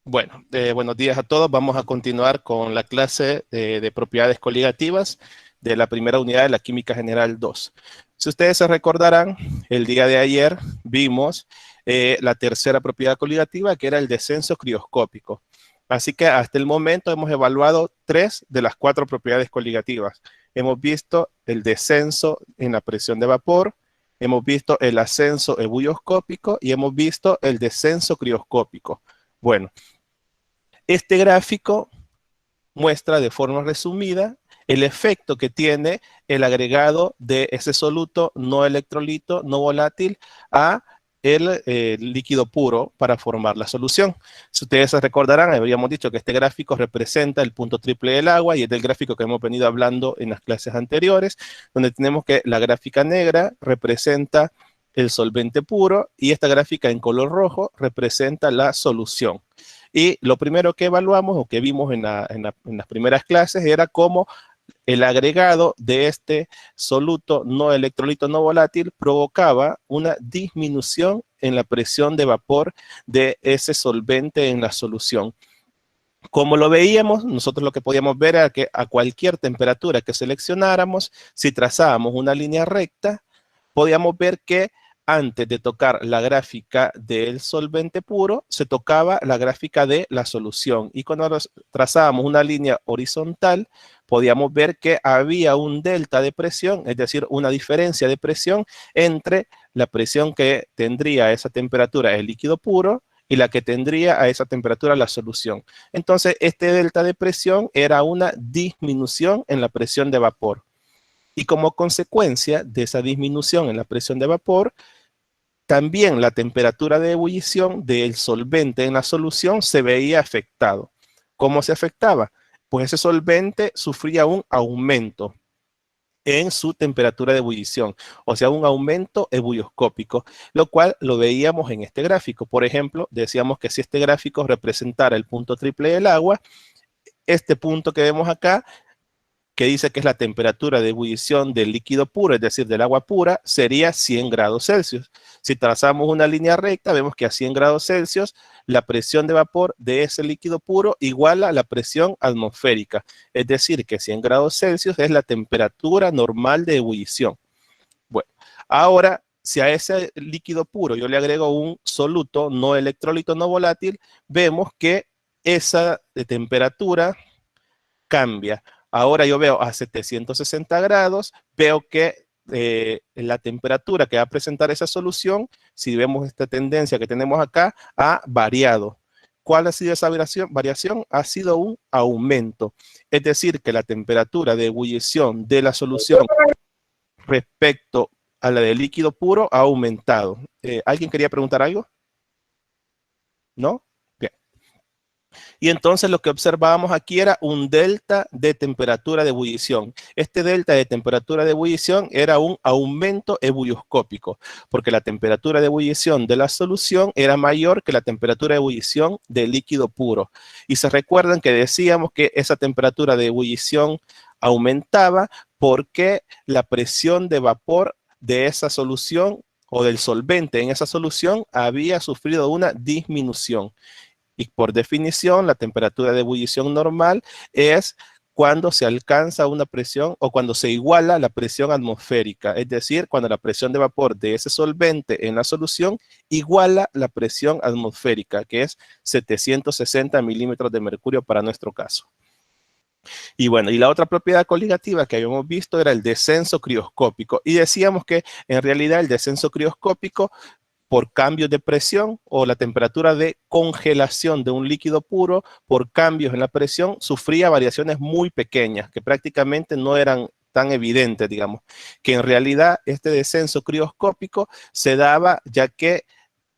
Bueno, buenos días a todos. Vamos a continuar con la clase de propiedades coligativas de la primera unidad de la Química General 2. Si ustedes se recordarán, el día de ayer vimos la tercera propiedad coligativa, que era el descenso crioscópico. Así que hasta el momento hemos evaluado 3 de las 4 propiedades coligativas. Hemos visto el descenso en la presión de vapor, hemos visto el ascenso ebullioscópico y hemos visto el descenso crioscópico. Bueno, este gráfico muestra de forma resumida el efecto que tiene el agregado de ese soluto no electrolito, no volátil, a el líquido puro para formar la solución. Si ustedes se recordarán, habíamos dicho que este gráfico representa el punto triple del agua y es del gráfico que hemos venido hablando en las clases anteriores, donde tenemos que la gráfica negra representa el solvente puro y esta gráfica en color rojo representa la solución. Y lo primero que evaluamos o que vimos en las primeras clases era cómo el agregado de este soluto no electrolito no volátil provocaba una disminución en la presión de vapor de ese solvente en la solución. Como lo veíamos, nosotros lo que podíamos ver era que a cualquier temperatura que seleccionáramos, si trazábamos una línea recta, podíamos ver que antes de tocar la gráfica del solvente puro, se tocaba la gráfica de la solución. Y cuando trazábamos una línea horizontal, podíamos ver que había un delta de presión, es decir, una diferencia de presión entre la presión que tendría a esa temperatura el líquido puro y la que tendría a esa temperatura la solución. Entonces, este delta de presión era una disminución en la presión de vapor. Y como consecuencia de esa disminución en la presión de vapor, también la temperatura de ebullición del solvente en la solución se veía afectado. ¿Cómo se afectaba? Pues ese solvente sufría un aumento en su temperatura de ebullición, o sea, un aumento ebullioscópico, lo cual lo veíamos en este gráfico. Por ejemplo, decíamos que si este gráfico representara el punto triple del agua, este punto que vemos acá, que dice que es la temperatura de ebullición del líquido puro, es decir, del agua pura, sería 100 grados Celsius. Si trazamos una línea recta, vemos que a 100 grados Celsius la presión de vapor de ese líquido puro iguala a la presión atmosférica. Es decir, que 100 grados Celsius es la temperatura normal de ebullición. Bueno, ahora, si a ese líquido puro yo le agrego un soluto no electrolito no volátil, vemos que esa temperatura cambia. Ahora yo veo a 760 grados, veo que la temperatura que va a presentar esa solución, si vemos esta tendencia que tenemos acá, ha variado. ¿Cuál ha sido esa variación? Ha sido un aumento. Es decir, que la temperatura de ebullición de la solución respecto a la del líquido puro ha aumentado. ¿Alguien quería preguntar algo? ¿No? Y entonces lo que observábamos aquí era un delta de temperatura de ebullición. Este delta de temperatura de ebullición era un aumento ebullioscópico, porque la temperatura de ebullición de la solución era mayor que la temperatura de ebullición del líquido puro. Y se recuerdan que decíamos que esa temperatura de ebullición aumentaba porque la presión de vapor de esa solución o del solvente en esa solución había sufrido una disminución. Y por definición, la temperatura de ebullición normal es cuando se alcanza una presión o cuando se iguala la presión atmosférica, es decir, cuando la presión de vapor de ese solvente en la solución iguala la presión atmosférica, que es 760 milímetros de mercurio para nuestro caso. Y bueno, y la otra propiedad coligativa que habíamos visto era el descenso crioscópico. Y decíamos que en realidad el descenso crioscópico por cambios de presión o la temperatura de congelación de un líquido puro por cambios en la presión sufría variaciones muy pequeñas que prácticamente no eran tan evidentes, digamos, que en realidad este descenso crioscópico se daba ya que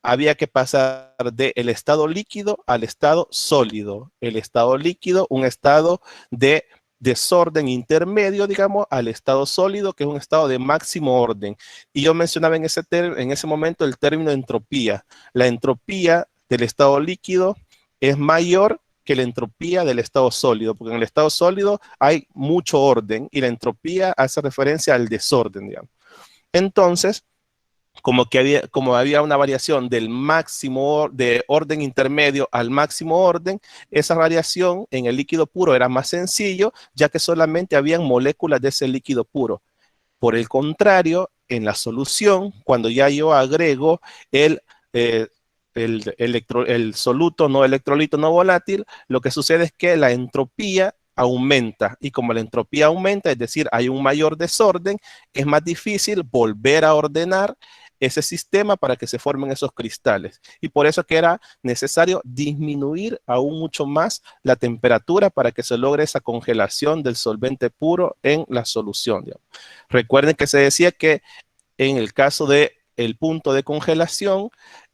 había que pasar del estado líquido al estado sólido. El estado líquido, un estado de desorden intermedio, digamos, al estado sólido, que es un estado de máximo orden. Y yo mencionaba en ese momento el término entropía. La entropía del estado líquido es mayor que la entropía del estado sólido, porque en el estado sólido hay mucho orden y la entropía hace referencia al desorden, digamos. Entonces, como había una variación del máximo de orden intermedio al máximo orden, esa variación en el líquido puro era más sencillo, ya que solamente habían moléculas de ese líquido puro. Por el contrario, en la solución, cuando ya yo agrego el, eh, el soluto no electrolito no volátil, lo que sucede es que la entropía aumenta, y como la entropía aumenta, es decir, hay un mayor desorden, es más difícil volver a ordenar ese sistema para que se formen esos cristales. Y por eso que era necesario disminuir aún mucho más la temperatura para que se logre esa congelación del solvente puro en la solución, digamos. Recuerden que se decía que en el caso de el punto de congelación,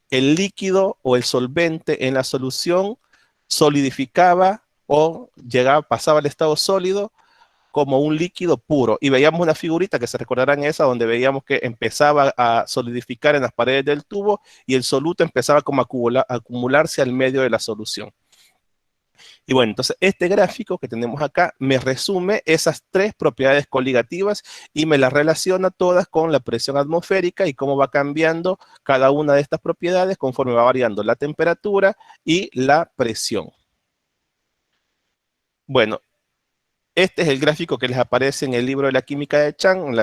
el líquido o el solvente en la solución solidificaba o llegaba, pasaba al estado sólido como un líquido puro. Y veíamos una figurita que se recordarán esa, donde veíamos que empezaba a solidificar en las paredes del tubo y el soluto empezaba como a acumularse al medio de la solución. Y bueno, entonces este gráfico que tenemos acá me resume esas tres propiedades coligativas y me las relaciona todas con la presión atmosférica y cómo va cambiando cada una de estas propiedades conforme va variando la temperatura y la presión. Bueno, este es el gráfico que les aparece en el libro de la química de Chang.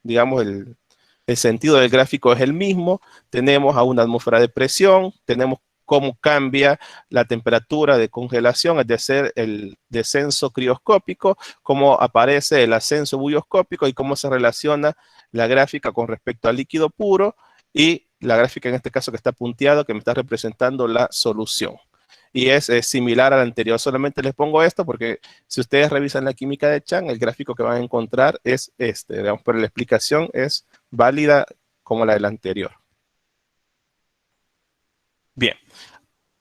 Digamos, el sentido del gráfico es el mismo. Tenemos a una atmósfera de presión, tenemos cómo cambia la temperatura de congelación, es decir, el descenso crioscópico, cómo aparece el ascenso bulloscópico y cómo se relaciona la gráfica con respecto al líquido puro y la gráfica en este caso que está punteado, que me está representando la solución. Y es similar al anterior, solamente les pongo esto porque si ustedes revisan la química de Chang, el gráfico que van a encontrar es este, digamos, pero la explicación es válida como la del anterior. Bien,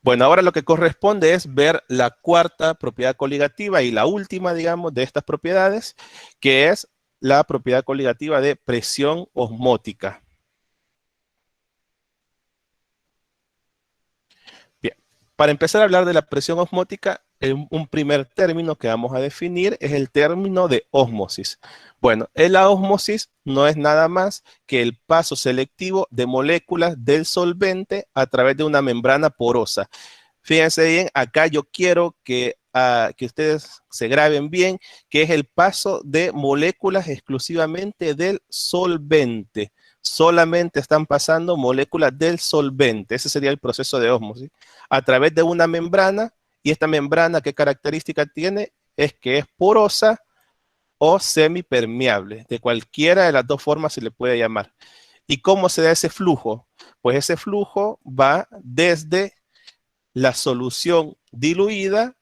bueno, ahora lo que corresponde es ver la cuarta propiedad coligativa y la última, digamos, de estas propiedades, que es la propiedad coligativa de presión osmótica. Bien, para empezar a hablar de la presión osmótica, un primer término que vamos a definir es el término de ósmosis. Bueno, la ósmosis no es nada más que el paso selectivo de moléculas del solvente a través de una membrana porosa. Fíjense bien, acá yo quiero que ustedes se graben bien, que es el paso de moléculas exclusivamente del solvente. Solamente están pasando moléculas del solvente. Ese sería el proceso de ósmosis. A través de una membrana, y esta membrana, ¿qué característica tiene? Es que es porosa o semipermeable. De cualquiera de las dos formas se le puede llamar. ¿Y cómo se da ese flujo? Pues ese flujo va desde la solución diluida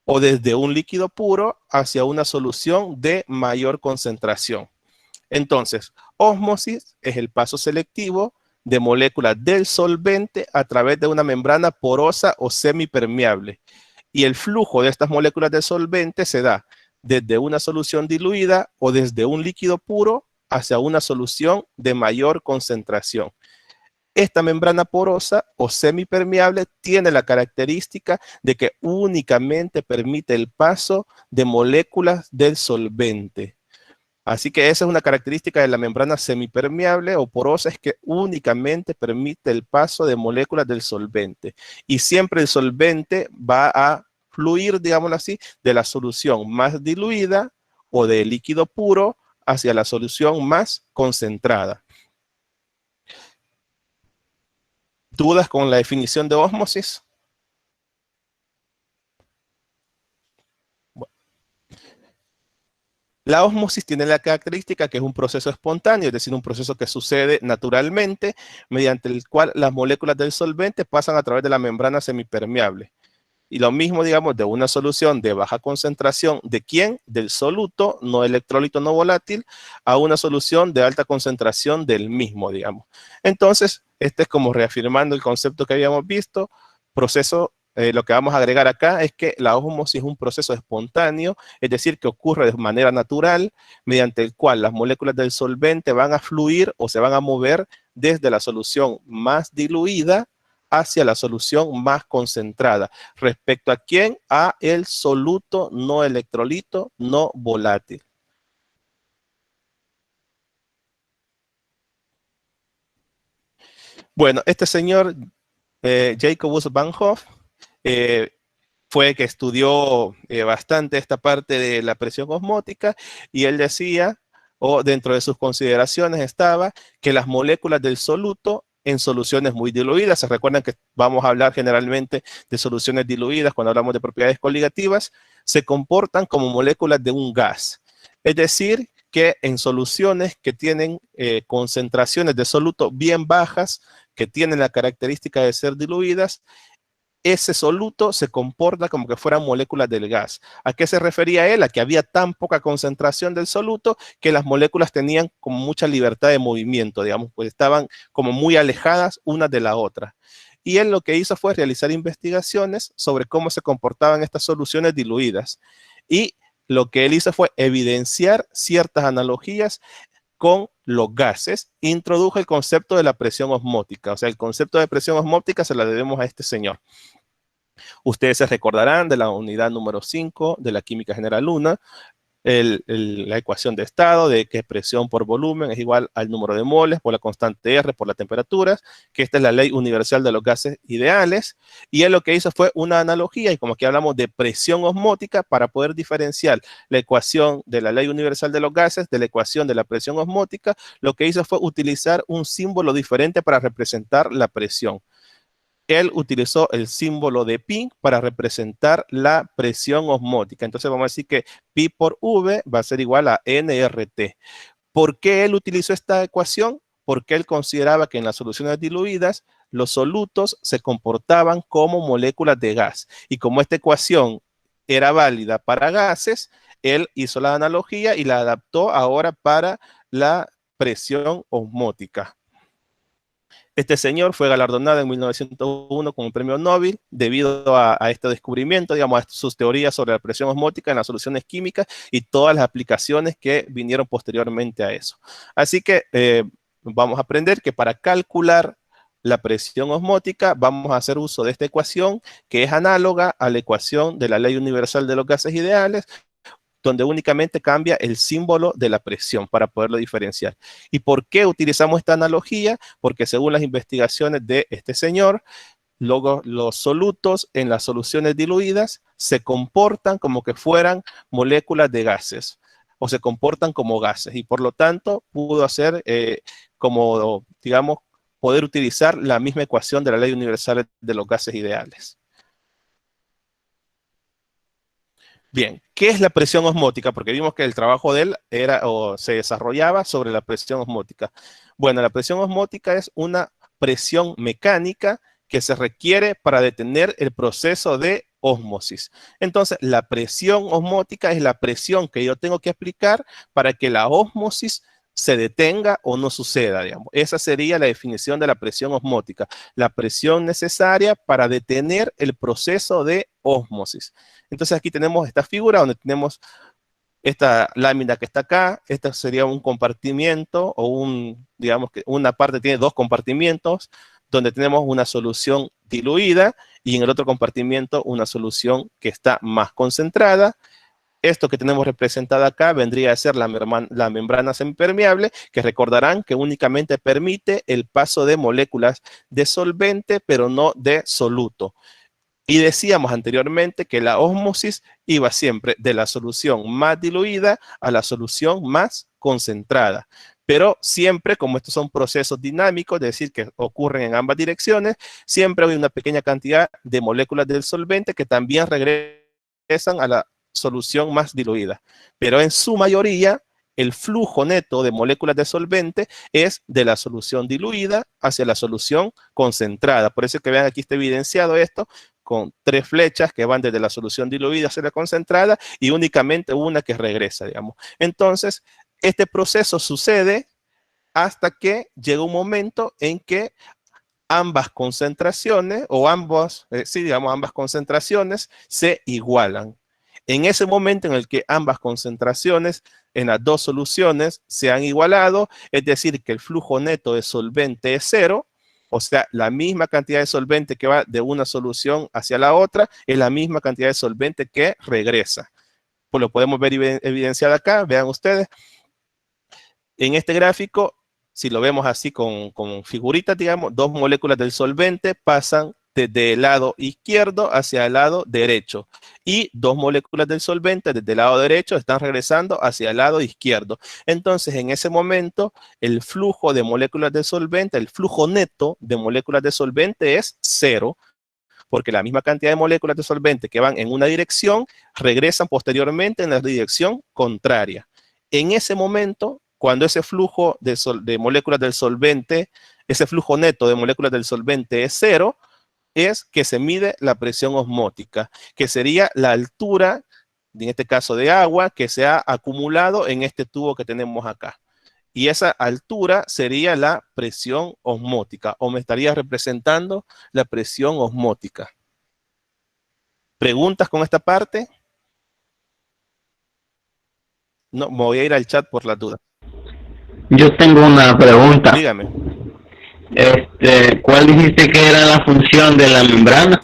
o desde un líquido puro hacia una solución de mayor concentración. Entonces, ósmosis es el paso selectivo de moléculas del solvente a través de una membrana porosa o semipermeable. Y el flujo de estas moléculas del solvente se da desde una solución diluida o desde un líquido puro hacia una solución de mayor concentración. Esta membrana porosa o semipermeable tiene la característica de que únicamente permite el paso de moléculas del solvente. Así que esa es una característica de la membrana semipermeable o porosa, es que únicamente permite el paso de moléculas del solvente. Y siempre el solvente va a fluir, digámoslo así, de la solución más diluida o de líquido puro hacia la solución más concentrada. ¿Dudas con la definición de ósmosis? Bueno, la ósmosis tiene la característica que es un proceso espontáneo, es decir, un proceso que sucede naturalmente, mediante el cual las moléculas del solvente pasan a través de la membrana semipermeable. Y lo mismo, digamos, de una solución de baja concentración, ¿de quién? Del soluto, no electrolito, no volátil, a una solución de alta concentración del mismo, digamos. Entonces, este es como reafirmando el concepto que habíamos visto, proceso, lo que vamos a agregar acá es que la ósmosis es un proceso espontáneo, es decir, que ocurre de manera natural, mediante el cual las moléculas del solvente van a fluir o se van a mover desde la solución más diluida hacia la solución más concentrada. ¿Respecto a quién? A el soluto no electrolito, no volátil. Bueno, este señor, Jacobus van Hoff, fue que estudió bastante esta parte de la presión osmótica y él decía, o dentro de sus consideraciones estaba, que las moléculas del soluto en soluciones muy diluidas, se recuerdan que vamos a hablar generalmente de soluciones diluidas cuando hablamos de propiedades coligativas, se comportan como moléculas de un gas. Es decir, que en soluciones que tienen concentraciones de soluto bien bajas, que tienen la característica de ser diluidas, ese soluto se comporta como que fueran moléculas del gas. ¿A qué se refería él? A que había tan poca concentración del soluto que las moléculas tenían como mucha libertad de movimiento, digamos, pues estaban como muy alejadas unas de la otra. Y él lo que hizo fue realizar investigaciones sobre cómo se comportaban estas soluciones diluidas. Y lo que él hizo fue evidenciar ciertas analogías con los gases, introdujo el concepto de la presión osmótica. O sea, el concepto de presión osmótica se la debemos a este señor. Ustedes se recordarán de la unidad número 5 de la química general 1, la ecuación de estado de que presión por volumen es igual al número de moles por la constante R por la temperatura, que esta es la ley universal de los gases ideales, y él lo que hizo fue una analogía, y como aquí hablamos de presión osmótica, para poder diferenciar la ecuación de la ley universal de los gases de la ecuación de la presión osmótica, lo que hizo fue utilizar un símbolo diferente para representar la presión. Él utilizó el símbolo de pi para representar la presión osmótica. Entonces vamos a decir que pi por V va a ser igual a nRT. ¿Por qué él utilizó esta ecuación? Porque él consideraba que en las soluciones diluidas los solutos se comportaban como moléculas de gas. Y como esta ecuación era válida para gases, él hizo la analogía y la adaptó ahora para la presión osmótica. Este señor fue galardonado en 1901 con un premio Nobel debido a este descubrimiento, digamos, a sus teorías sobre la presión osmótica en las soluciones químicas y todas las aplicaciones que vinieron posteriormente a eso. Así que vamos a aprender que para calcular la presión osmótica vamos a hacer uso de esta ecuación que es análoga a la ecuación de la ley universal de los gases ideales, donde únicamente cambia el símbolo de la presión para poderlo diferenciar. ¿Y por qué utilizamos esta analogía? Porque según las investigaciones de este señor, luego los solutos en las soluciones diluidas se comportan como que fueran moléculas de gases o se comportan como gases y por lo tanto pudo hacer como, digamos, poder utilizar la misma ecuación de la ley universal de los gases ideales. Bien, ¿qué es la presión osmótica? Porque vimos que el trabajo de él era o se desarrollaba sobre la presión osmótica. Bueno, la presión osmótica es una presión mecánica que se requiere para detener el proceso de ósmosis. Entonces, la presión osmótica es la presión que yo tengo que aplicar para que la ósmosis se detenga o no suceda, digamos. Esa sería la definición de la presión osmótica, la presión necesaria para detener el proceso de ósmosis. Entonces aquí tenemos esta figura donde tenemos esta lámina que está acá, esta sería un compartimiento o digamos que una parte tiene dos compartimientos donde tenemos una solución diluida y en el otro compartimiento una solución que está más concentrada. Esto que tenemos representado acá vendría a ser la membrana semipermeable, que recordarán que únicamente permite el paso de moléculas de solvente, pero no de soluto. Y decíamos anteriormente que la ósmosis iba siempre de la solución más diluida a la solución más concentrada. Pero siempre, como estos son procesos dinámicos, es decir, que ocurren en ambas direcciones, siempre hay una pequeña cantidad de moléculas del solvente que también regresan a la solución más diluida. Pero en su mayoría, el flujo neto de moléculas de solvente es de la solución diluida hacia la solución concentrada. Por eso que vean aquí está evidenciado esto con tres flechas que van desde la solución diluida hacia la concentrada y únicamente una que regresa, digamos. Entonces, este proceso sucede hasta que llega un momento en que ambas concentraciones o ambas concentraciones se igualan. En ese momento en el que ambas concentraciones en las dos soluciones se han igualado, es decir, que el flujo neto de solvente es cero, o sea, la misma cantidad de solvente que va de una solución hacia la otra es la misma cantidad de solvente que regresa. Pues lo podemos ver evidenciado acá, vean ustedes. En este gráfico, si lo vemos así con figuritas, digamos, dos moléculas del solvente pasan desde el lado izquierdo hacia el lado derecho. Y dos moléculas del solvente desde el lado derecho están regresando hacia el lado izquierdo. Entonces, en ese momento, el flujo de moléculas de solvente, el flujo neto de moléculas de solvente es cero, porque la misma cantidad de moléculas de solvente que van en una dirección regresan posteriormente en la dirección contraria. En ese momento, cuando ese flujo de moléculas del solvente, ese flujo neto de moléculas del solvente es cero, es que se mide la presión osmótica, que sería la altura, en este caso de agua, que se ha acumulado en este tubo que tenemos acá. Y esa altura sería la presión osmótica, o me estaría representando la presión osmótica. ¿Preguntas con esta parte? No, me voy a ir al chat por las dudas. Yo tengo una pregunta. Dígame. ¿Cuál dijiste que era la función de la membrana?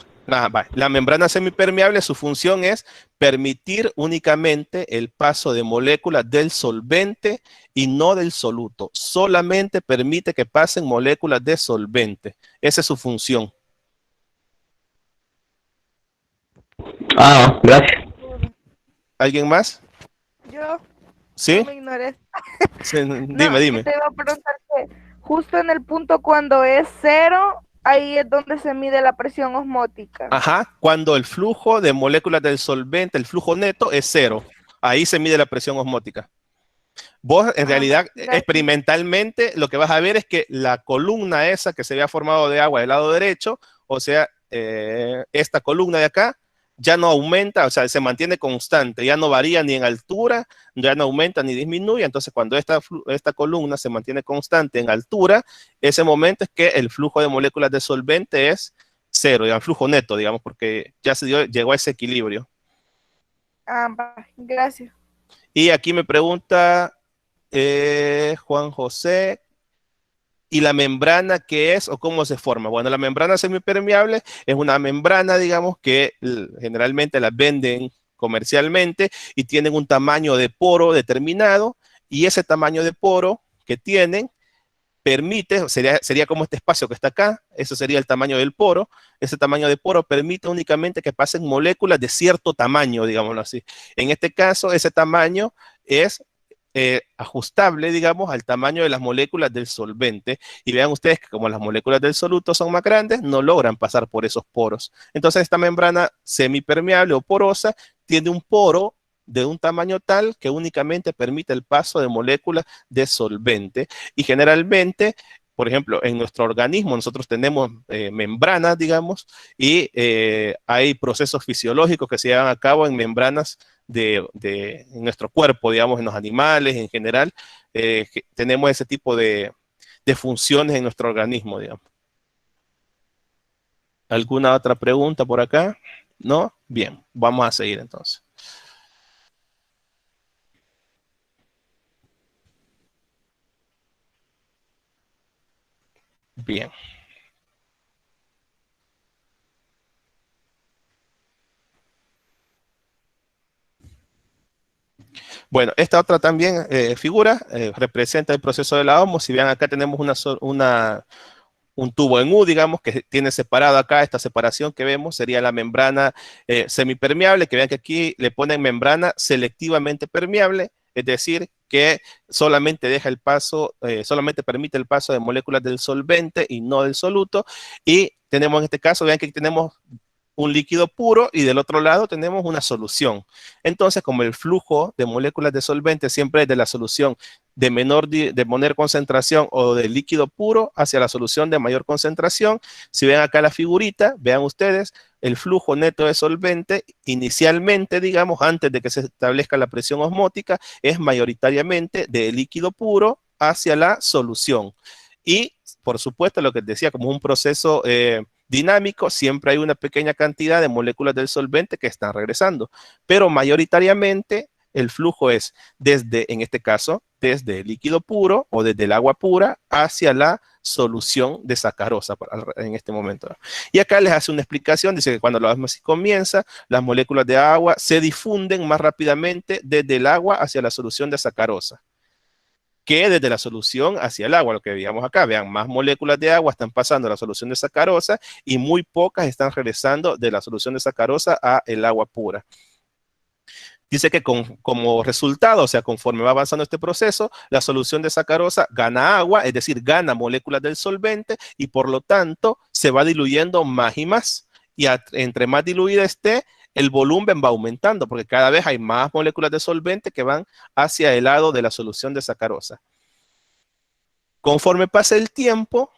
La membrana semipermeable, su función es permitir únicamente el paso de moléculas del solvente y no del soluto. Solamente permite que pasen moléculas de solvente. Esa es su función. Ah, gracias. ¿Alguien más? Yo. ¿Sí? No me ignores. Sí, dime. Te iba a preguntar que justo en el punto cuando es cero, ahí es donde se mide la presión osmótica. Ajá, cuando el flujo de moléculas del solvente, el flujo neto es cero. Ahí se mide la presión osmótica. Vos, en realidad, experimentalmente, lo que vas a ver es que la columna esa que se había formado de agua del lado derecho, o sea, esta columna de acá, ya no aumenta, o sea, se mantiene constante, ya no varía ni en altura, ya no aumenta ni disminuye. Entonces, cuando esta columna se mantiene constante en altura, ese momento es que el flujo de moléculas de solvente es cero, el flujo neto, digamos, porque ya llegó a ese equilibrio. Gracias. Y aquí me pregunta Juan José, ¿y la membrana qué es o cómo se forma? Bueno, la membrana semipermeable es una membrana, digamos, que generalmente las venden comercialmente y tienen un tamaño de poro determinado, y ese tamaño de poro que tienen permite, sería como este espacio que está acá, eso sería el tamaño del poro. Ese tamaño de poro permite únicamente que pasen moléculas de cierto tamaño, digámoslo así. En este caso, ese tamaño es ajustable, digamos, al tamaño de las moléculas del solvente. Y vean ustedes que como las moléculas del soluto son más grandes, no logran pasar por esos poros. Entonces, esta membrana semipermeable o porosa tiene un poro de un tamaño tal que únicamente permite el paso de moléculas de solvente. Y generalmente, por ejemplo, en nuestro organismo nosotros tenemos membranas, digamos, y hay procesos fisiológicos que se llevan a cabo en membranas en nuestro cuerpo, digamos, en los animales en general. Tenemos ese tipo de funciones en nuestro organismo, digamos. ¿Alguna otra pregunta por acá? ¿No? Bien, vamos a seguir entonces. Bien. Bueno, esta otra también figura representa el proceso de la osmosis. Si vean acá tenemos un tubo en U, digamos, que tiene separado acá, esta separación que vemos sería la membrana semipermeable, que vean que aquí le ponen membrana selectivamente permeable, es decir, que solamente deja el paso, solamente permite el paso de moléculas del solvente y no del soluto. Y tenemos en este caso, vean que aquí tenemos un líquido puro y del otro lado tenemos una solución. Entonces, como el flujo de moléculas de solvente siempre es de la solución de menor concentración o de líquido puro hacia la solución de mayor concentración, si ven acá la figurita, vean ustedes, el flujo neto de solvente inicialmente, digamos, antes de que se establezca la presión osmótica, es mayoritariamente de líquido puro hacia la solución. Y, por supuesto, lo que decía, como un proceso dinámico, siempre hay una pequeña cantidad de moléculas del solvente que están regresando, pero mayoritariamente el flujo es desde, en este caso, desde el líquido puro o desde el agua pura hacia la solución de sacarosa en este momento. Y acá les hace una explicación, dice que cuando la osmosis comienza, las moléculas de agua se difunden más rápidamente desde el agua hacia la solución de sacarosa. que desde la solución hacia el agua, lo que veíamos acá. Vean, más moléculas de agua están pasando a la solución de sacarosa y muy pocas están regresando de la solución de sacarosa a el agua pura. Dice que como resultado, o sea, conforme va avanzando este proceso, la solución de sacarosa gana agua, es decir, gana moléculas del solvente y por lo tanto se va diluyendo más y más. Y entre más diluida esté, el volumen va aumentando porque cada vez hay más moléculas de solvente que van hacia el lado de la solución de sacarosa. Conforme pasa el tiempo,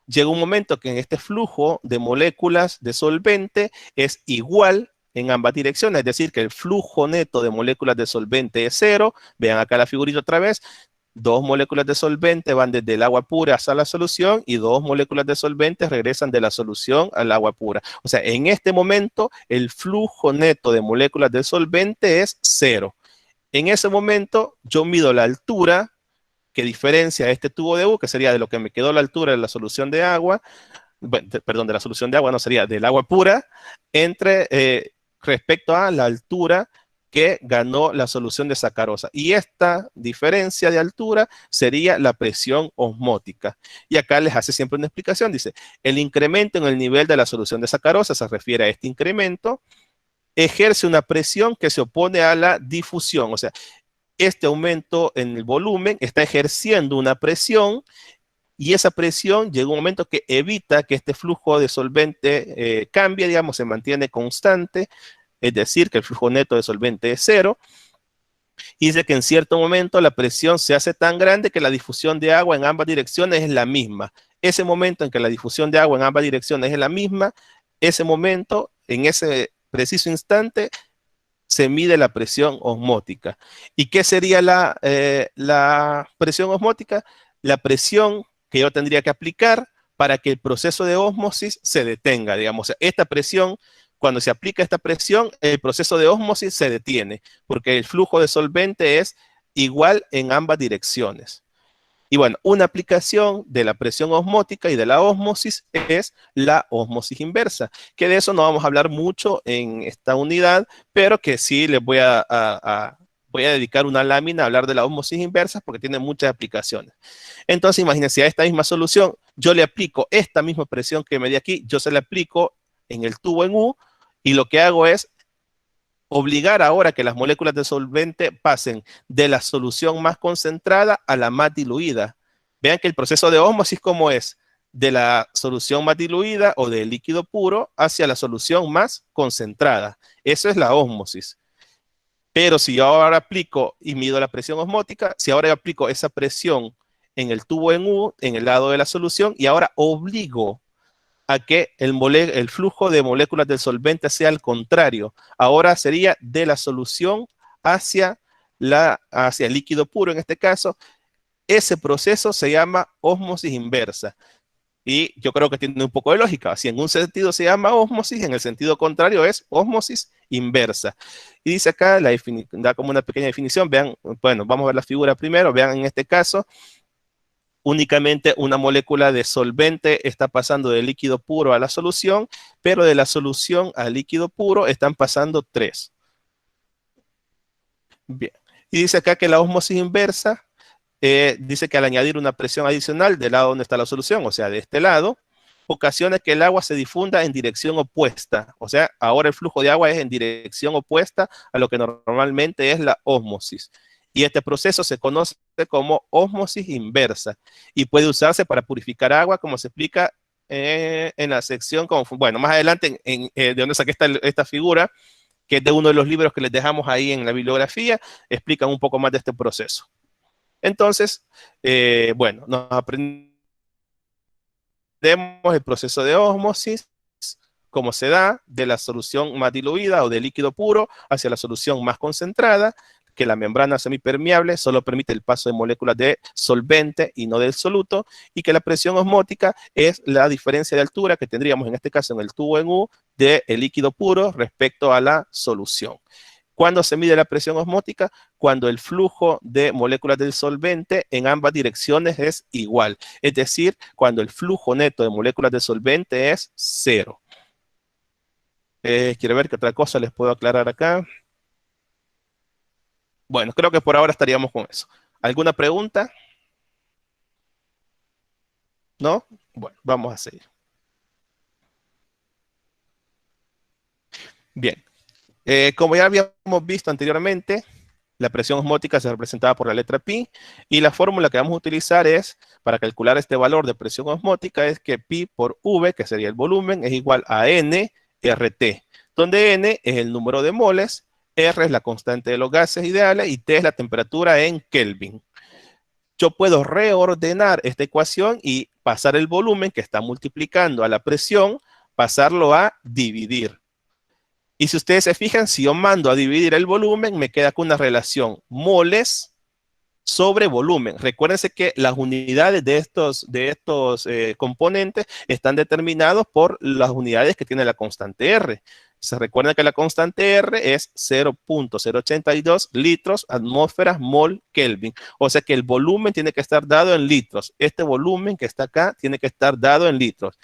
llega un momento que en este flujo de moléculas de solvente es igual en ambas direcciones, es decir, que el flujo neto de moléculas de solvente es cero. Vean acá la figurita otra vez. 2 moléculas de solvente van desde el agua pura hasta la solución y 2 moléculas de solvente regresan de la solución al agua pura. O sea, en este momento el flujo neto de moléculas de solvente es cero. En ese momento yo mido la altura que diferencia este tubo de U, que sería de lo que me quedó la altura de la solución de agua, bueno, perdón, de la solución de agua, no sería del agua pura, respecto a la altura que ganó la solución de sacarosa. Y esta diferencia de altura sería la presión osmótica. Y acá les hace siempre una explicación. Dice, el incremento en el nivel de la solución de sacarosa se refiere a este incremento, ejerce una presión que se opone a la difusión. O sea, este aumento en el volumen está ejerciendo una presión y esa presión llega un momento que evita que este flujo de solvente cambie, digamos, se mantiene constante, es decir, que el flujo neto de solvente es cero. Y dice que en cierto momento la presión se hace tan grande que la difusión de agua en ambas direcciones es la misma. Ese momento en que la difusión de agua en ambas direcciones es la misma, ese momento, en ese preciso instante, se mide la presión osmótica. ¿Y qué sería la presión osmótica? La presión que yo tendría que aplicar para que el proceso de ósmosis se detenga, digamos. Esta presión, cuando se aplica esta presión, el proceso de ósmosis se detiene, porque el flujo de solvente es igual en ambas direcciones. Y bueno, una aplicación de la presión osmótica y de la ósmosis es la ósmosis inversa, que de eso no vamos a hablar mucho en esta unidad, pero que sí les voy a dedicar una lámina a hablar de la ósmosis inversa porque tiene muchas aplicaciones. Entonces, imagínense, a esta misma solución, yo le aplico esta misma presión que me di aquí, yo se la aplico en el tubo en U, y lo que hago es obligar ahora que las moléculas de solvente pasen de la solución más concentrada a la más diluida. Vean que el proceso de ósmosis, ¿cómo es? De la solución más diluida o del líquido puro hacia la solución más concentrada. Eso es la ósmosis. Pero si yo ahora aplico y mido la presión osmótica, si ahora yo aplico esa presión en el tubo en U, en el lado de la solución, y ahora obligo a que el flujo de moléculas del solvente sea al contrario. Ahora sería de la solución hacia el líquido puro en este caso. Ese proceso se llama ósmosis inversa. Y yo creo que tiene un poco de lógica. Si en un sentido se llama ósmosis, en el sentido contrario es ósmosis inversa. Y dice acá, da como una pequeña definición. Vean, bueno, vamos a ver la figura primero. Vean en este caso, únicamente una molécula de solvente está pasando del líquido puro a la solución, pero de la solución al líquido puro están pasando 3. Bien. Y dice acá que la ósmosis inversa dice que al añadir una presión adicional del lado donde está la solución, o sea, de este lado, ocasiona que el agua se difunda en dirección opuesta. O sea, ahora el flujo de agua es en dirección opuesta a lo que normalmente es la ósmosis. Y este proceso se conoce como ósmosis inversa y puede usarse para purificar agua, como se explica en la sección, bueno, más adelante de donde saqué esta figura, que es de uno de los libros que les dejamos ahí en la bibliografía, explican un poco más de este proceso. Entonces, bueno, nos aprendemos el proceso de ósmosis, cómo se da de la solución más diluida o de líquido puro hacia la solución más concentrada, que la membrana semipermeable solo permite el paso de moléculas de solvente y no del soluto, y que la presión osmótica es la diferencia de altura que tendríamos en este caso en el tubo en U del líquido puro respecto a la solución. ¿Cuándo se mide la presión osmótica? Cuando el flujo de moléculas del solvente en ambas direcciones es igual. Es decir, cuando el flujo neto de moléculas de solvente es cero. Quiero ver qué otra cosa les puedo aclarar acá. Bueno, creo que por ahora estaríamos con eso. ¿Alguna pregunta? ¿No? Bueno, vamos a seguir. Bien. Como ya habíamos visto anteriormente, la presión osmótica se representaba por la letra pi y la fórmula que vamos a utilizar es, para calcular este valor de presión osmótica, es que pi por v, que sería el volumen, es igual a n RT, donde n es el número de moles, R es la constante de los gases ideales y T es la temperatura en Kelvin. Yo puedo reordenar esta ecuación y pasar el volumen que está multiplicando a la presión, pasarlo a dividir. Y si ustedes se fijan, si yo mando a dividir el volumen, me queda con una relación moles sobre volumen. Recuérdense que las unidades de estos componentes están determinados por las unidades que tiene la constante R. Se recuerda que la constante R es 0.082 litros, atmósferas, mol, Kelvin. O sea que el volumen tiene que estar dado en litros. Este volumen que está acá tiene que estar dado en litros.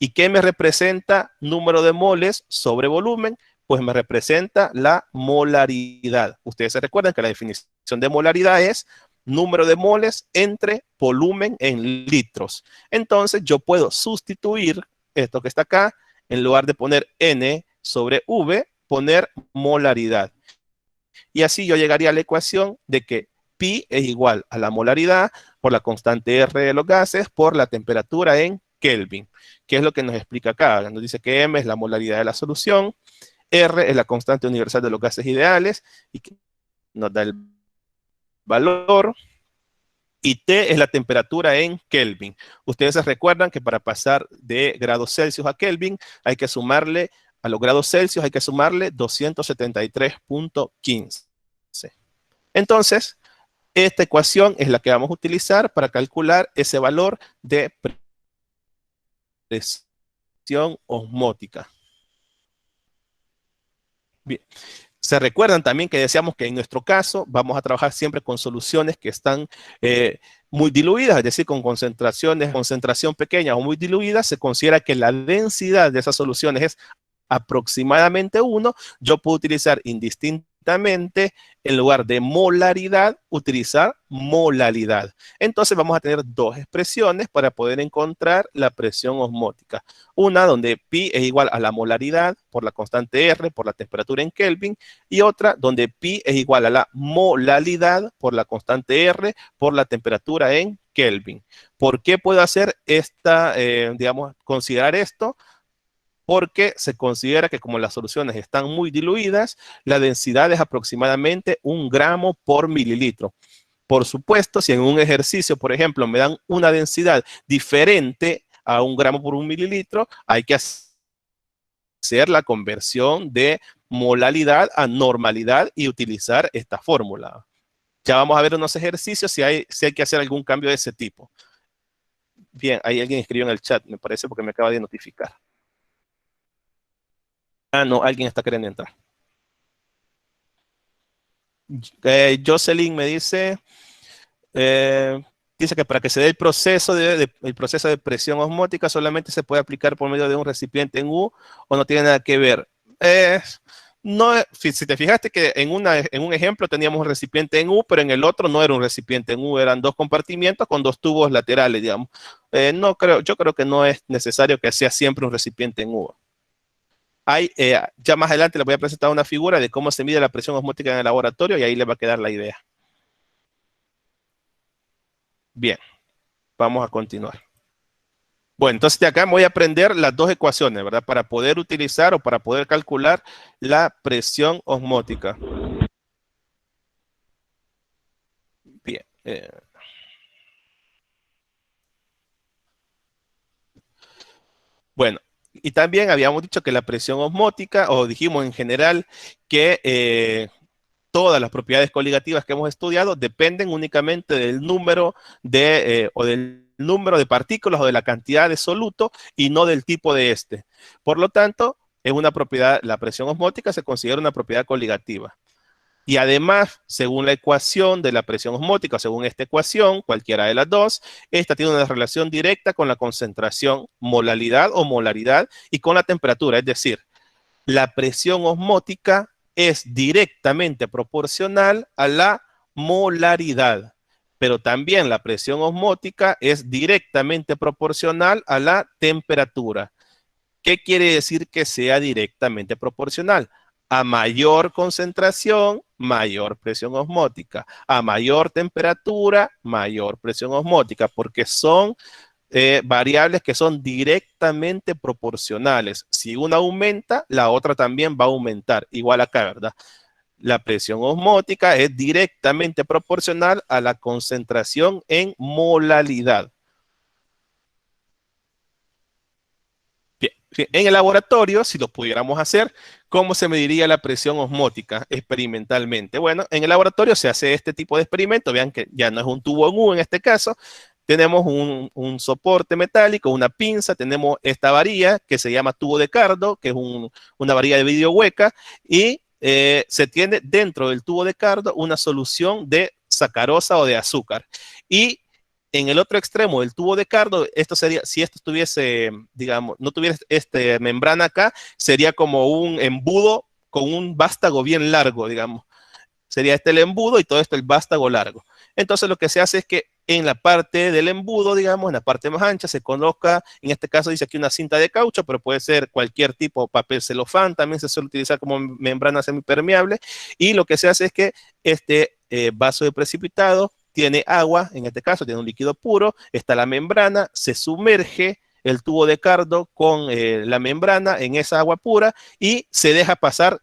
¿Y qué me representa número de moles sobre volumen? Pues me representa la molaridad. Ustedes se recuerdan que la definición de molaridad es número de moles entre volumen en litros. Entonces yo puedo sustituir esto que está acá, en lugar de poner N sobre V, poner molaridad. Y así yo llegaría a la ecuación de que pi es igual a la molaridad por la constante R de los gases por la temperatura en Kelvin, que es lo que nos explica acá. Nos dice que M es la molaridad de la solución, R es la constante universal de los gases ideales y que nos da el valor, y T es la temperatura en Kelvin. Ustedes se recuerdan que para pasar de grados Celsius a Kelvin hay que sumarle, a los grados Celsius hay que sumarle 273.15. Entonces, esta ecuación es la que vamos a utilizar para calcular ese valor de presión osmótica. Bien. Se recuerdan también que decíamos que en nuestro caso vamos a trabajar siempre con soluciones que están muy diluidas, es decir, con concentración pequeña o muy diluida. Se considera que la densidad de esas soluciones es aproximadamente 1. Yo puedo utilizar indistintamente, en lugar de molaridad, utilizar molaridad. Entonces vamos a tener dos expresiones para poder encontrar la presión osmótica. Una donde pi es igual a la molaridad por la constante R por la temperatura en Kelvin, y otra donde pi es igual a la molalidad por la constante R por la temperatura en Kelvin. ¿Por qué puedo hacer considerar esto? Porque se considera que como las soluciones están muy diluidas, la densidad es aproximadamente 1 gramo por mililitro. Por supuesto, si en un ejercicio, por ejemplo, me dan una densidad diferente a 1 gramo por 1 mililitro, hay que hacer la conversión de molalidad a normalidad y utilizar esta fórmula. Ya vamos a ver unos ejercicios si hay que hacer algún cambio de ese tipo. Bien, ahí alguien escribió en el chat, me parece, porque me acaba de notificar. Ah, no, alguien está queriendo entrar. Jocelyn me dice, dice que para que se dé el proceso de presión osmótica solamente se puede aplicar por medio de un recipiente en U o no tiene nada que ver. No, si te fijaste que en un ejemplo teníamos un recipiente en U, pero en el otro no era un recipiente en U, eran dos compartimientos con dos tubos laterales, digamos. Yo creo que no es necesario que sea siempre un recipiente en U. Ya más adelante les voy a presentar una figura de cómo se mide la presión osmótica en el laboratorio y ahí les va a quedar la idea. Bien, vamos a continuar. Bueno, entonces de acá voy a aprender las dos ecuaciones, ¿verdad? Para poder utilizar o para poder calcular la presión osmótica. Bien. Bueno, y también habíamos dicho que la presión osmótica, o dijimos en general que todas las propiedades coligativas que hemos estudiado dependen únicamente del número de partículas o de la cantidad de soluto y no del tipo de este. Por lo tanto, es una propiedad, la presión osmótica se considera una propiedad coligativa. Y además, según la ecuación de la presión osmótica, según esta ecuación, cualquiera de las dos, esta tiene una relación directa con la concentración, molalidad o molaridad, y con la temperatura. Es decir, la presión osmótica es directamente proporcional a la molaridad. pero también la presión osmótica es directamente proporcional a la temperatura. ¿Qué quiere decir que sea directamente proporcional? A mayor concentración, mayor presión osmótica. A mayor temperatura, mayor presión osmótica, porque son variables que son directamente proporcionales. Si una aumenta, la otra también va a aumentar. Igual acá, ¿verdad? La presión osmótica es directamente proporcional a la concentración en molalidad. Bien, en el laboratorio, si lo pudiéramos hacer, ¿cómo se mediría la presión osmótica experimentalmente? Bueno, en el laboratorio se hace este tipo de experimento. Vean que ya no es un tubo en U en este caso. Tenemos un soporte metálico, una pinza, tenemos esta varilla que se llama tubo de Cardo, que es una varilla de vidrio hueca, y se tiene dentro del tubo de Cardo una solución de sacarosa o de azúcar. Y en el otro extremo del tubo de Cardo, esto sería, si esto tuviese, digamos, no tuviera membrana acá, sería como un embudo con un vástago bien largo, digamos. Sería este el embudo y todo esto el vástago largo. Entonces lo que se hace es que en la parte del embudo, digamos, en la parte más ancha, se coloca, en este caso dice aquí una cinta de caucho, pero puede ser cualquier tipo de papel celofán, también se suele utilizar como membrana semipermeable, y lo que se hace es que este vaso de precipitado tiene agua, en este caso tiene un líquido puro, está la membrana, se sumerge el tubo de Cardo con la membrana en esa agua pura y se deja pasar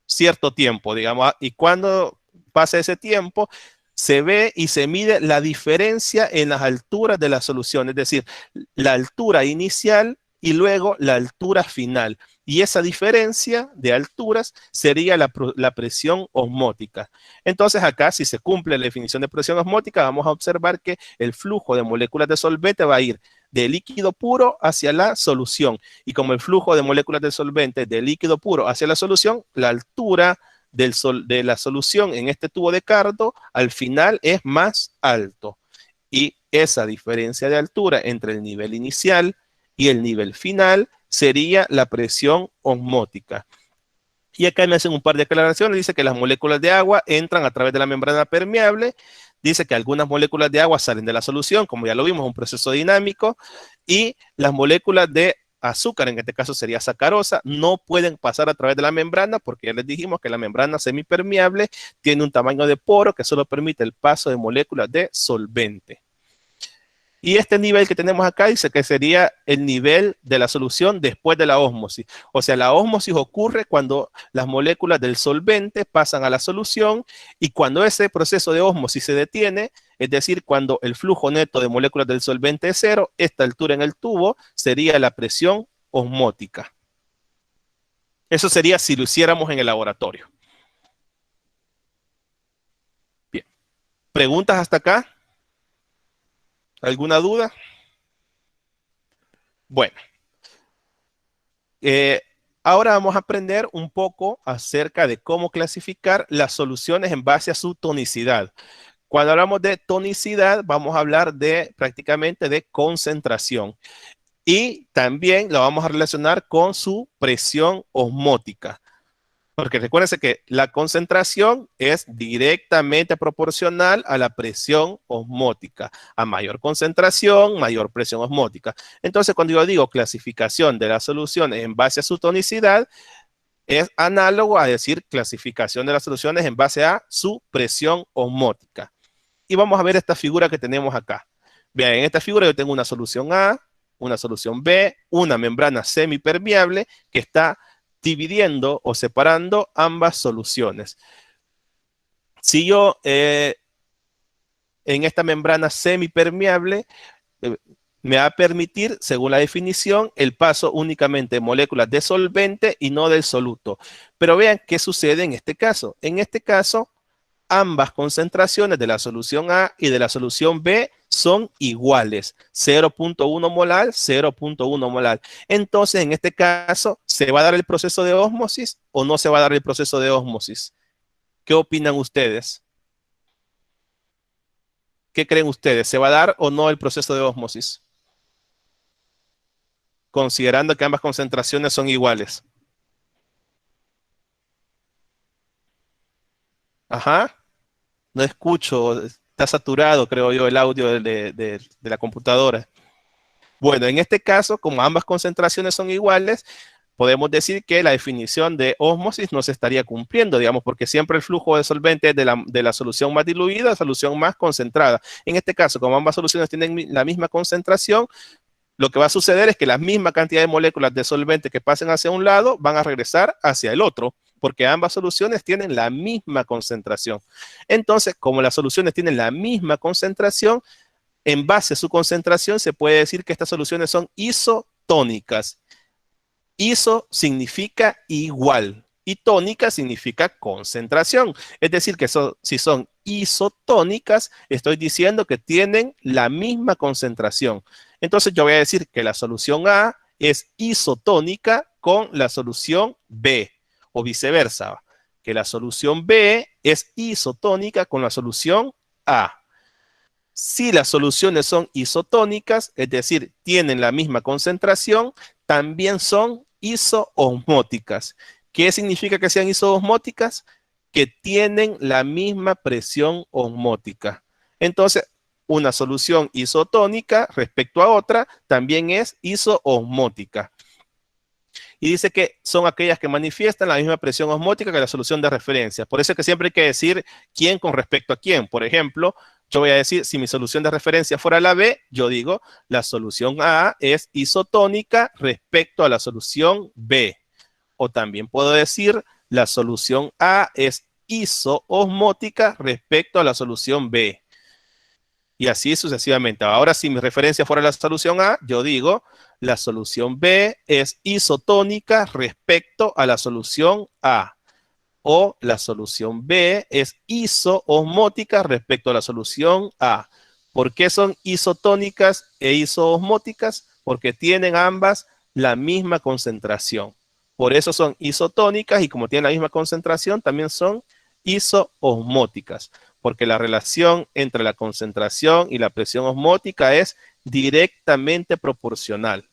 cierto tiempo, digamos, y cuando pasa ese tiempo, se ve y se mide la diferencia en las alturas de la solución, es decir, la altura inicial y luego la altura final. Y esa diferencia de alturas sería la presión osmótica. Entonces acá, si se cumple la definición de presión osmótica, vamos a observar que el flujo de moléculas de solvente va a ir de líquido puro hacia la solución. Y como el flujo de moléculas de solvente de líquido puro hacia la solución, la altura de la solución en este tubo de Cardo al final es más alto. Y esa diferencia de altura entre el nivel inicial y el nivel final sería la presión osmótica. Y acá me hacen un par de aclaraciones. Dice que las moléculas de agua entran a través de la membrana permeable. Dice que algunas moléculas de agua salen de la solución, como ya lo vimos, un proceso dinámico. Y las moléculas de azúcar, en este caso sería sacarosa, no pueden pasar a través de la membrana porque ya les dijimos que la membrana semipermeable tiene un tamaño de poro que solo permite el paso de moléculas de solvente. Y este nivel que tenemos acá dice que sería el nivel de la solución después de la ósmosis. O sea, la ósmosis ocurre cuando las moléculas del solvente pasan a la solución y cuando ese proceso de ósmosis se detiene, es decir, cuando el flujo neto de moléculas del solvente es cero, esta altura en el tubo sería la presión osmótica. Eso sería si lo hiciéramos en el laboratorio. Bien. ¿Preguntas hasta acá? ¿Alguna duda? Bueno, ahora vamos a aprender un poco acerca de cómo clasificar las soluciones en base a su tonicidad. Cuando hablamos de tonicidad, vamos a hablar prácticamente de concentración. Y también lo vamos a relacionar con su presión osmótica. Porque recuérdense que la concentración es directamente proporcional a la presión osmótica. A mayor concentración, mayor presión osmótica. Entonces, cuando yo digo clasificación de las soluciones en base a su tonicidad, es análogo a decir clasificación de las soluciones en base a su presión osmótica. Y vamos a ver esta figura que tenemos acá. Vean, en esta figura yo tengo una solución A, una solución B, una membrana semipermeable que está dividiendo o separando ambas soluciones. Si yo en esta membrana semipermeable me va a permitir, según la definición, el paso únicamente de moléculas de solvente y no del soluto. Pero vean qué sucede en este caso. En este caso, ambas concentraciones de la solución A y de la solución B son iguales, 0.1 molar, 0.1 molar. Entonces, en este caso, ¿se va a dar el proceso de ósmosis o no se va a dar el proceso de ósmosis? ¿Qué opinan ustedes? ¿Qué creen ustedes? ¿Se va a dar o no el proceso de ósmosis? Considerando que ambas concentraciones son iguales. Ajá. No escucho. Está saturado, creo yo, el audio de la computadora. Bueno, en este caso, como ambas concentraciones son iguales, podemos decir que la definición de ósmosis no se estaría cumpliendo, digamos, porque siempre el flujo de solvente es de la solución más diluida a la solución más concentrada. En este caso, como ambas soluciones tienen la misma concentración, lo que va a suceder es que la misma cantidad de moléculas de solvente que pasen hacia un lado van a regresar hacia el otro, porque ambas soluciones tienen la misma concentración. Entonces, como las soluciones tienen la misma concentración, en base a su concentración se puede decir que estas soluciones son isotónicas. Iso significa igual y tónica significa concentración. Es decir, que si son isotónicas, estoy diciendo que tienen la misma concentración. Entonces yo voy a decir que la solución A es isotónica con la solución B o viceversa, que la solución B es isotónica con la solución A. Si las soluciones son isotónicas, es decir, tienen la misma concentración, también son isoosmóticas. ¿Qué significa que sean isoosmóticas? Que tienen la misma presión osmótica. Entonces, una solución isotónica respecto a otra también es isoosmótica. Y dice que son aquellas que manifiestan la misma presión osmótica que la solución de referencia. Por eso es que siempre hay que decir quién con respecto a quién. Por ejemplo, yo voy a decir, si mi solución de referencia fuera la B, yo digo, la solución A es isotónica respecto a la solución B. O también puedo decir, la solución A es isoosmótica respecto a la solución B. Y así sucesivamente. Ahora, si mi referencia fuera la solución A, yo digo, la solución B es isotónica respecto a la solución A. O la solución B es isoosmótica respecto a la solución A. ¿Por qué son isotónicas e isoosmóticas? Porque tienen ambas la misma concentración. Por eso son isotónicas y como tienen la misma concentración, también son isoosmóticas. Porque la relación entre la concentración y la presión osmótica es directamente proporcional.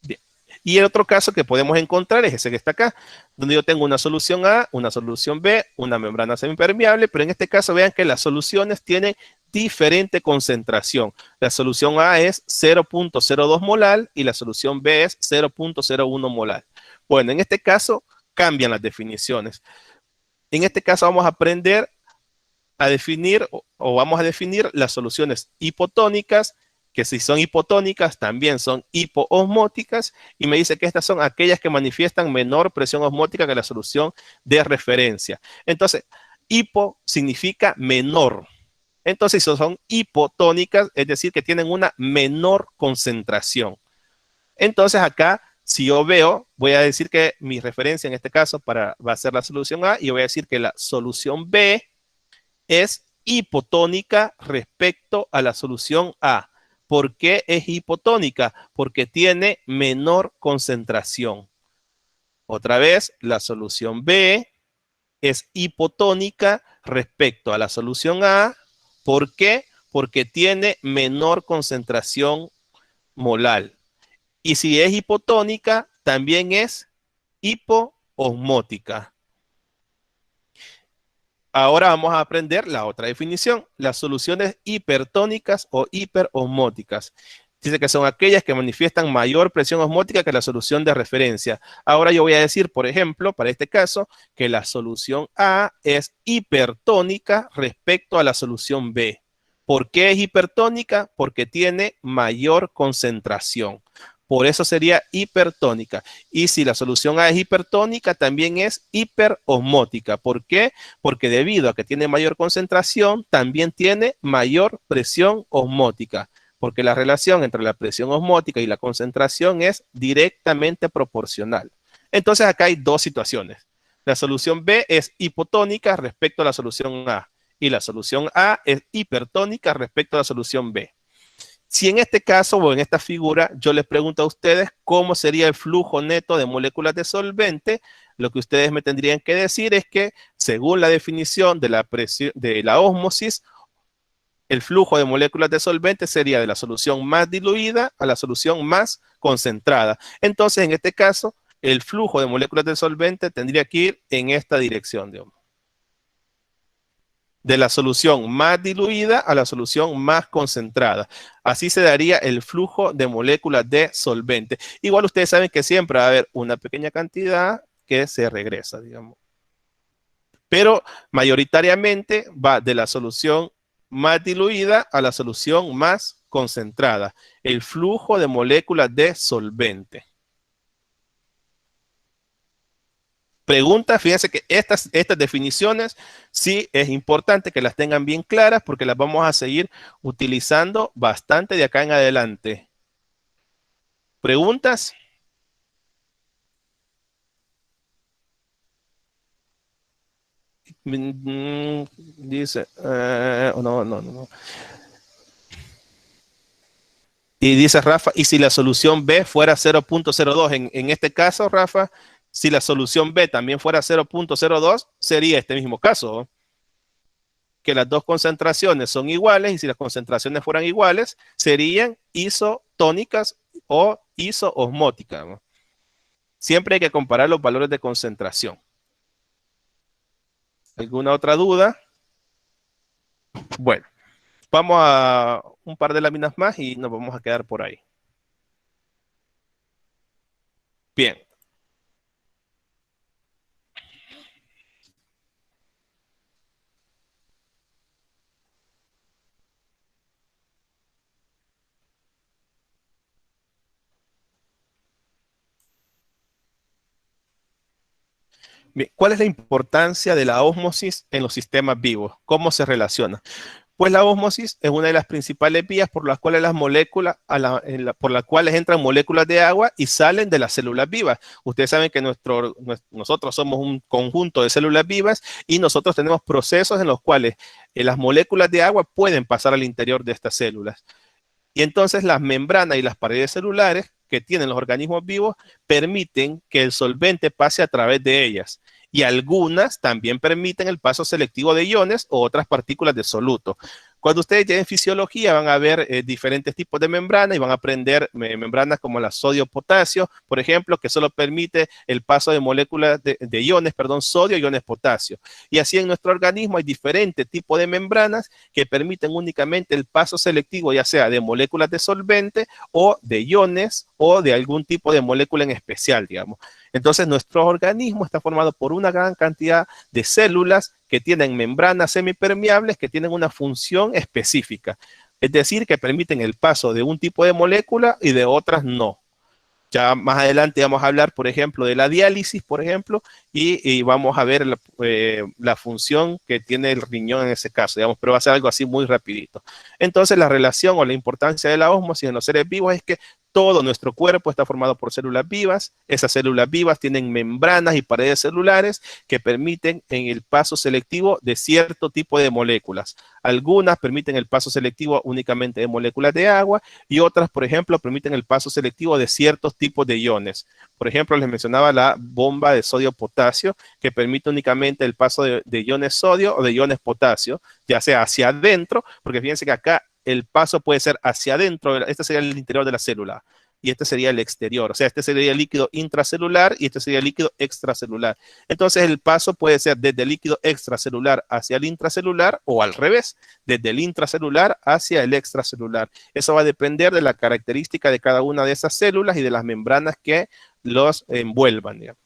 Bien. Y el otro caso que podemos encontrar es ese que está acá, donde yo tengo una solución A, una solución B, una membrana semipermeable, pero en este caso vean que las soluciones tienen diferente concentración. La solución A es 0.02 molar y la solución B es 0.01 molar. Bueno, en este caso cambian las definiciones. En este caso vamos a aprender a definir o vamos a definir las soluciones hipotónicas, que si son hipotónicas también son hipoosmóticas, y me dice que estas son aquellas que manifiestan menor presión osmótica que la solución de referencia. Entonces, hipo significa menor. Entonces, si son hipotónicas, es decir, que tienen una menor concentración. Entonces, acá, si yo veo, voy a decir que mi referencia en este caso va a ser la solución A, y voy a decir que la solución B es hipotónica respecto a la solución A. ¿Por qué es hipotónica? Porque tiene menor concentración. Otra vez, la solución B es hipotónica respecto a la solución A. ¿Por qué? Porque tiene menor concentración molar. Y si es hipotónica, también es hipoosmótica. Ahora vamos a aprender la otra definición, las soluciones hipertónicas o hiperosmóticas. Dice que son aquellas que manifiestan mayor presión osmótica que la solución de referencia. Ahora yo voy a decir, por ejemplo, para este caso, que la solución A es hipertónica respecto a la solución B. ¿Por qué es hipertónica? Porque tiene mayor concentración. Por eso sería hipertónica. Y si la solución A es hipertónica, también es hiperosmótica. ¿Por qué? Porque debido a que tiene mayor concentración, también tiene mayor presión osmótica. Porque la relación entre la presión osmótica y la concentración es directamente proporcional. Entonces acá hay dos situaciones. La solución B es hipotónica respecto a la solución A. Y la solución A es hipertónica respecto a la solución B. Si en este caso o en esta figura yo les pregunto a ustedes cómo sería el flujo neto de moléculas de solvente, lo que ustedes me tendrían que decir es que según la definición de la ósmosis, el flujo de moléculas de solvente sería de la solución más diluida a la solución más concentrada. Entonces, en este caso, el flujo de moléculas de solvente tendría que ir en esta dirección, digamos. de la solución más diluida a la solución más concentrada. Así se daría el flujo de moléculas de solvente. Igual ustedes saben que siempre va a haber una pequeña cantidad que se regresa, digamos. Pero mayoritariamente va de la solución más diluida a la solución más concentrada. El flujo de moléculas de solvente. Pregunta, fíjense que estas definiciones sí es importante que las tengan bien claras porque las vamos a seguir utilizando bastante de acá en adelante. ¿Preguntas? Dice, no. Y dice Rafa, ¿y si la solución B fuera 0.02? En este caso, Rafa, si la solución B también fuera 0.02, sería este mismo caso, ¿no? Que las dos concentraciones son iguales, y si las concentraciones fueran iguales, serían isotónicas o isoosmóticas, ¿no? Siempre hay que comparar los valores de concentración. ¿Alguna otra duda? Bueno, vamos a un par de láminas más y nos vamos a quedar por ahí. Bien. Bien, ¿cuál es la importancia de la ósmosis en los sistemas vivos? ¿Cómo se relaciona? Pues la ósmosis es una de las principales vías por las cuales las moléculas, por las cuales entran moléculas de agua y salen de las células vivas. Ustedes saben que nosotros somos un conjunto de células vivas y nosotros tenemos procesos en los cuales las moléculas de agua pueden pasar al interior de estas células. Y entonces las membranas y las paredes celulares que tienen los organismos vivos permiten que el solvente pase a través de ellas. Y algunas también permiten el paso selectivo de iones o otras partículas de soluto. Cuando ustedes lleguen en fisiología van a ver diferentes tipos de membranas y van a aprender membranas como la sodio-potasio, por ejemplo, que solo permite el paso de moléculas de iones, sodio, iones, potasio. Y así en nuestro organismo hay diferentes tipos de membranas que permiten únicamente el paso selectivo, ya sea de moléculas de solvente o de iones o de algún tipo de molécula en especial, digamos. Entonces, nuestro organismo está formado por una gran cantidad de células que tienen membranas semipermeables que tienen una función específica. Es decir, que permiten el paso de un tipo de molécula y de otras no. Ya más adelante vamos a hablar, por ejemplo, de la diálisis, por ejemplo, y vamos a ver la función que tiene el riñón en ese caso, digamos, pero va a ser algo así muy rapidito. Entonces, la relación o la importancia de la ósmosis en los seres vivos es que todo nuestro cuerpo está formado por células vivas. Esas células vivas tienen membranas y paredes celulares que permiten el paso selectivo de cierto tipo de moléculas. Algunas permiten el paso selectivo únicamente de moléculas de agua y otras, por ejemplo, permiten el paso selectivo de ciertos tipos de iones. Por ejemplo, les mencionaba la bomba de sodio-potasio que permite únicamente el paso de iones sodio o de iones potasio, ya sea hacia adentro, porque fíjense que acá el paso puede ser hacia adentro, este sería el interior de la célula y este sería el exterior, o sea, este sería el líquido intracelular y este sería el líquido extracelular. Entonces el paso puede ser desde el líquido extracelular hacia el intracelular o al revés, desde el intracelular hacia el extracelular. Eso va a depender de la característica de cada una de esas células y de las membranas que los envuelvan, digamos.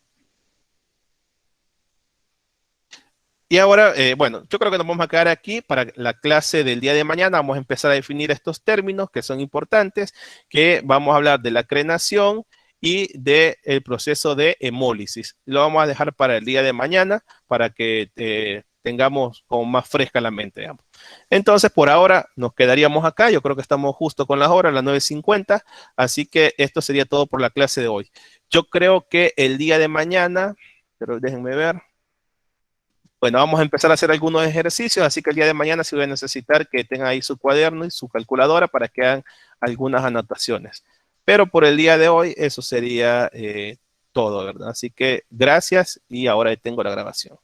Y ahora, bueno, yo creo que nos vamos a quedar aquí para la clase del día de mañana. Vamos a empezar a definir estos términos que son importantes, que vamos a hablar de la crenación y del proceso de hemólisis. Lo vamos a dejar para el día de mañana para que tengamos como más fresca la mente, digamos. Entonces, por ahora nos quedaríamos acá. Yo creo que estamos justo con las horas, las 9:50. Así que esto sería todo por la clase de hoy. Yo creo que el día de mañana, pero déjenme ver. Bueno, vamos a empezar a hacer algunos ejercicios, así que el día de mañana sí voy a necesitar que tengan ahí su cuaderno y su calculadora para que hagan algunas anotaciones. Pero por el día de hoy eso sería todo, ¿verdad? Así que gracias y ahora tengo la grabación.